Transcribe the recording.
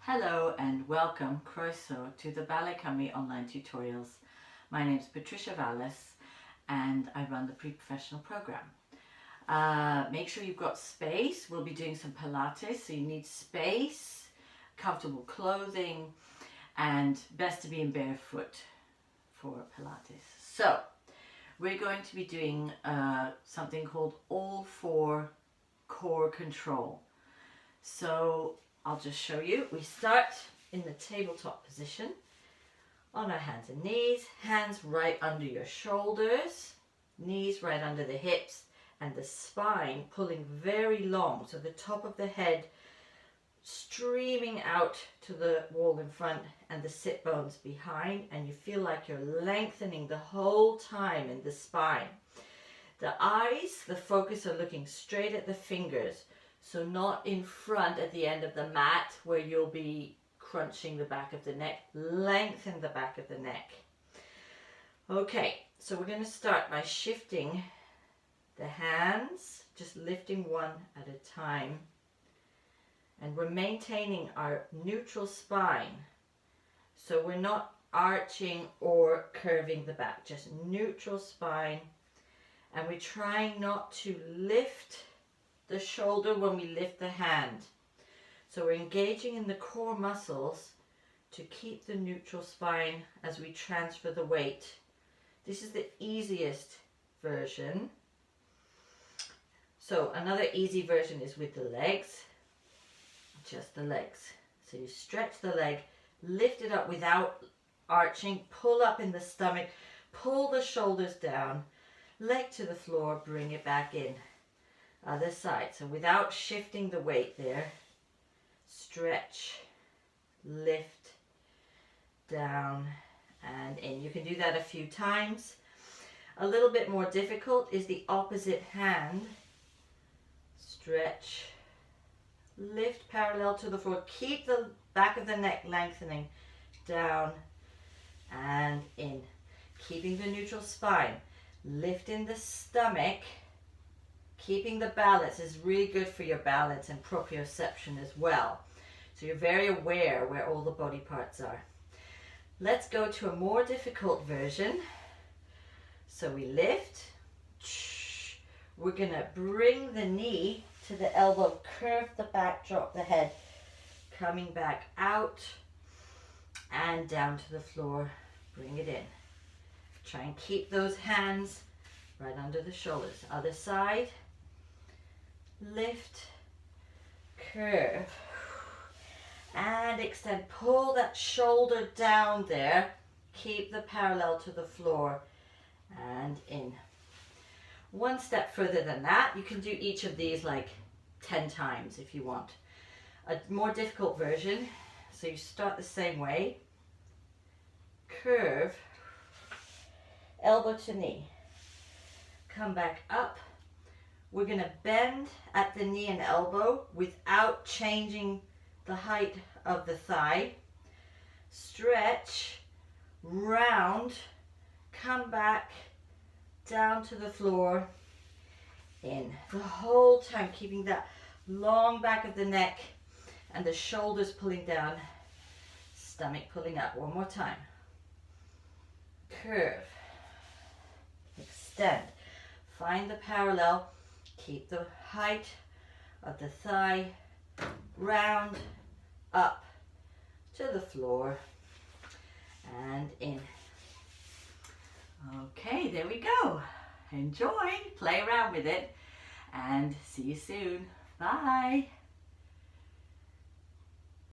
Hello and welcome, Croeso, to the Ballet Cymru online tutorials. My name is Patricia and I run the pre-professional program. Make sure you've got space. We'll be doing some Pilates, so you need space, comfortable clothing, and best to be in barefoot for Pilates. So we're going to be doing something called all four core control. So I'll just show you. We start in the tabletop position on our hands and knees, hands right under your shoulders, knees right under the hips, and the spine pulling very long, so the top of the head streaming out to the wall in front and the sit bones behind, and you feel like you're lengthening the whole time in the spine. The eyes, the focus are looking straight at the fingers, so not in front at the end of the mat where you'll be crunching the back of the neck. Lengthen the back of the neck. Okay, so we're going to start by shifting the hands, just lifting one at a time. And we're maintaining our neutral spine. So we're not arching or curving the back, just neutral spine. And we're trying not to lift the shoulder when we lift the hand. So we're engaging in the core muscles to keep the neutral spine as we transfer the weight. This is the easiest version. So another easy version is with the legs, just the legs. So you stretch the leg, lift it up without arching, pull up in the stomach, pull the shoulders down, leg to the floor, bring it back in. Other side. So without shifting the weight there, stretch, lift, down and in. You can do that a few times. A little bit more difficult is the opposite hand. Stretch, lift parallel to the floor. Keep the back of the neck lengthening, down and in. Keeping the neutral spine. Lifting the stomach. Keeping the balance is really good for your balance and proprioception as well. So you're very aware where all the body parts are. Let's go to a more difficult version. So we lift. We're going to bring the knee to the elbow, curve the back, drop the head, coming back out and down to the floor. Bring it in. Try and keep those hands right under the shoulders. Other side. Lift, curve, and extend. Pull that shoulder down there. Keep the parallel to the floor and in. One step further than that, you can do each of these like 10 times if you want. A more difficult version, so you start the same way. Curve, elbow to knee. Come back up. We're going to bend at the knee and elbow without changing the height of the thigh. Stretch, round, come back, down to the floor, in. The whole time keeping that long back of the neck and the shoulders pulling down, stomach pulling up. One more time. Curve, extend, find the parallel. Keep the height of the thigh, round, up to the floor and in. Okay, there we go. Enjoy, play around with it and see you soon. Bye.